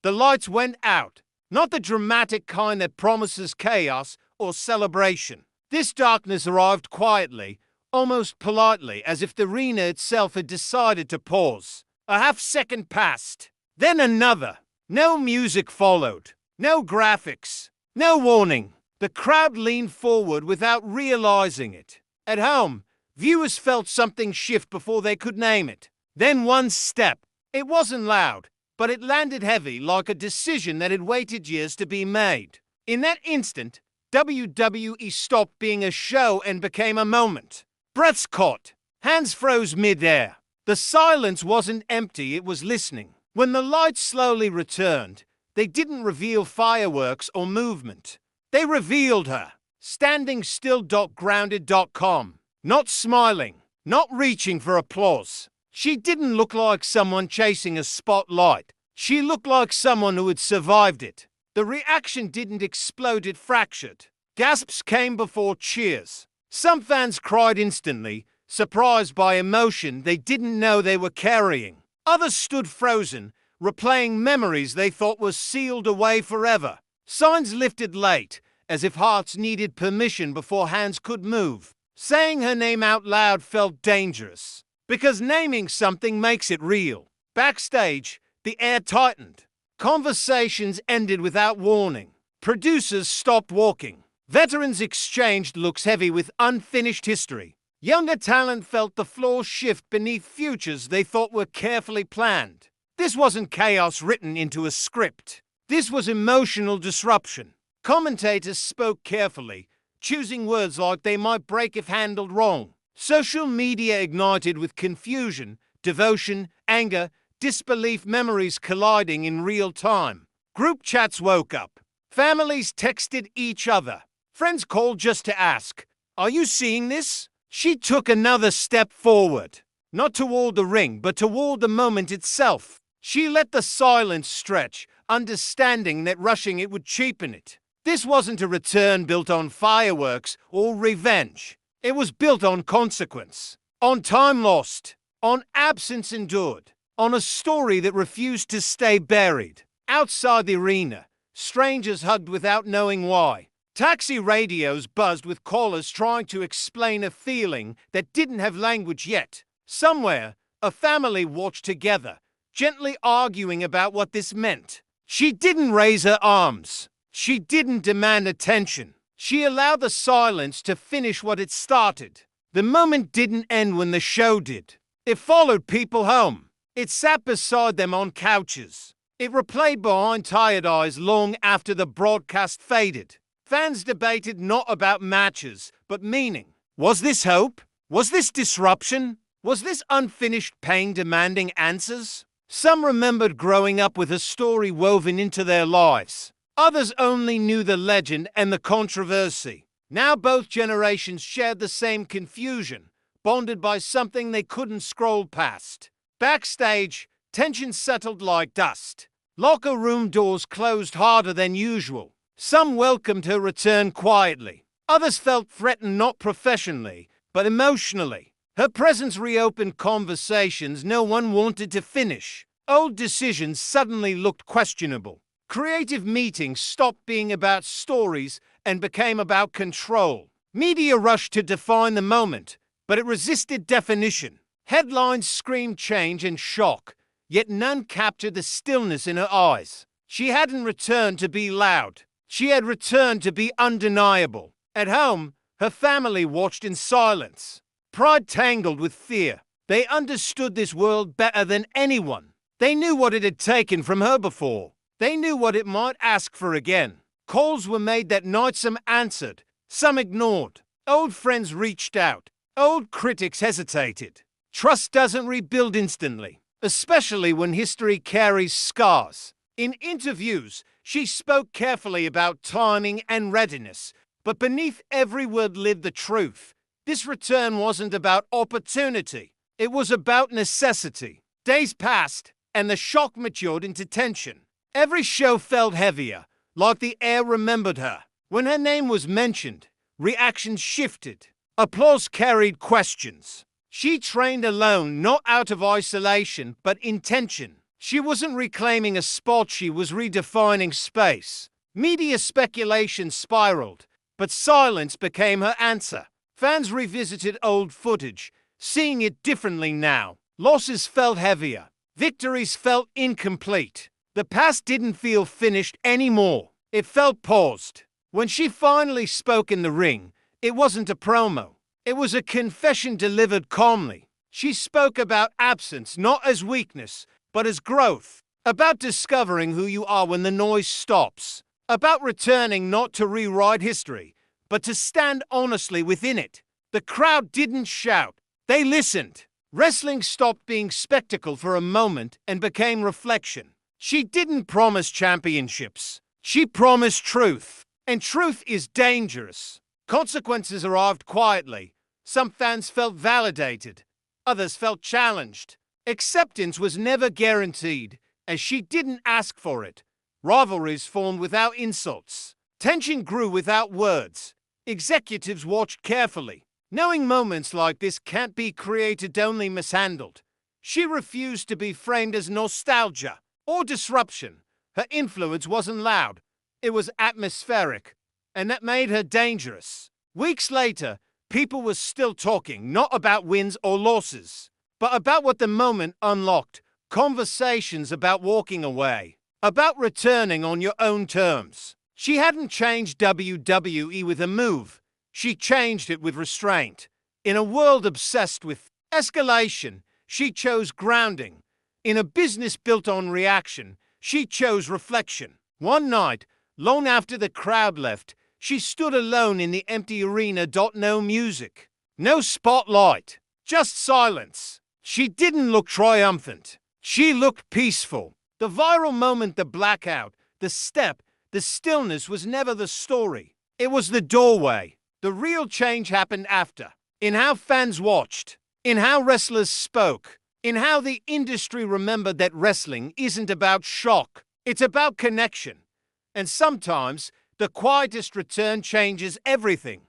The lights went out, not the dramatic kind that promises chaos or celebration. This darkness arrived quietly, almost politely, as if the arena itself had decided to pause. A half-second passed, then another. No music followed, no graphics, no warning. The crowd leaned forward without realizing it. At home, viewers felt something shift before they could name it. Then one step. It wasn't loud, but it landed heavy, like a decision that had waited years to be made. In that instant, WWE stopped being a show and became a moment. Breaths caught. Hands froze mid-air. The silence wasn't empty, it was listening. When the lights slowly returned, they didn't reveal fireworks or movement. They revealed her, standing still. Grounded.com. Not smiling, not reaching for applause. She didn't look like someone chasing a spotlight. She looked like someone who had survived it. The reaction didn't explode, it fractured. Gasps came before cheers. Some fans cried instantly, surprised by emotion they didn't know they were carrying. Others stood frozen, replaying memories they thought were sealed away forever. Signs lifted late, as if hearts needed permission before hands could move. Saying her name out loud felt dangerous, because naming something makes it real. Backstage, the air tightened. Conversations ended without warning. Producers stopped walking. Veterans exchanged looks heavy with unfinished history. Younger talent felt the floor shift beneath futures they thought were carefully planned. This wasn't chaos written into a script. This was emotional disruption. Commentators spoke carefully, choosing words like they might break if handled wrong. Social media ignited with confusion, devotion, anger, disbelief, memories colliding in real time. Group chats woke up. Families texted each other. Friends called just to ask, "Are you seeing this?" She took another step forward, not toward the ring, but toward the moment itself. She let the silence stretch, understanding that rushing it would cheapen it. This wasn't a return built on fireworks or revenge. It was built on consequence, on time lost, on absence endured, on a story that refused to stay buried. Outside the arena, strangers hugged without knowing why. Taxi radios buzzed with callers trying to explain a feeling that didn't have language yet. Somewhere, a family watched together, gently arguing about what this meant. She didn't raise her arms. She didn't demand attention. She allowed the silence to finish what it started. The moment didn't end when the show did. It followed people home. It sat beside them on couches. It replayed behind tired eyes long after the broadcast faded. Fans debated not about matches, but meaning. Was this hope? Was this disruption? Was this unfinished pain demanding answers? Some remembered growing up with a story woven into their lives. Others only knew the legend and the controversy. Now both generations shared the same confusion, bonded by something they couldn't scroll past. Backstage, tension settled like dust. Locker room doors closed harder than usual. Some welcomed her return quietly. Others felt threatened not professionally, but emotionally. Her presence reopened conversations no one wanted to finish. Old decisions suddenly looked questionable. Creative meetings stopped being about stories and became about control. Media rushed to define the moment, but it resisted definition. Headlines screamed change and shock, yet none captured the stillness in her eyes. She hadn't returned to be loud. She had returned to be undeniable. At home, her family watched in silence. Pride tangled with fear. They understood this world better than anyone. They knew what it had taken from her before. They knew what it might ask for again. Calls were made that night, some answered, some ignored. Old friends reached out. Old critics hesitated. Trust doesn't rebuild instantly, especially when history carries scars. In interviews, she spoke carefully about timing and readiness, but beneath every word lived the truth. This return wasn't about opportunity. It was about necessity. Days passed, and the shock matured into tension. Every show felt heavier, like the air remembered her. When her name was mentioned, reactions shifted. Applause carried questions. She trained alone, not out of isolation, but intention. She wasn't reclaiming a spot, she was redefining space. Media speculation spiraled, but silence became her answer. Fans revisited old footage, seeing it differently now. Losses felt heavier. Victories felt incomplete. The past didn't feel finished anymore. It felt paused. When she finally spoke in the ring, it wasn't a promo. It was a confession delivered calmly. She spoke about absence, not as weakness, but as growth. About discovering who you are when the noise stops. About returning not to rewrite history, but to stand honestly within it. The crowd didn't shout. They listened. Wrestling stopped being spectacle for a moment and became reflection. She didn't promise championships. She promised truth. And truth is dangerous. Consequences arrived quietly. Some fans felt validated. Others felt challenged. Acceptance was never guaranteed, as she didn't ask for it. Rivalries formed without insults. Tension grew without words. Executives watched carefully. Knowing moments like this can't be created, only mishandled. She refused to be framed as nostalgia or disruption. Her influence wasn't loud. It was atmospheric, and that made her dangerous. Weeks later, people were still talking, not about wins or losses, but about what the moment unlocked. Conversations about walking away, about returning on your own terms. She hadn't changed WWE with a move. She changed it with restraint. In a world obsessed with escalation, she chose grounding. In a business built on reaction, she chose reflection. One night, long after the crowd left, she stood alone in the empty arena. No music, no spotlight, just silence. She didn't look triumphant. She looked peaceful. The viral moment, the blackout, the step, the stillness was never the story. It was the doorway. The real change happened after. In how fans watched, in how wrestlers spoke, in how the industry remembered that wrestling isn't about shock, it's about connection. And sometimes, the quietest return changes everything.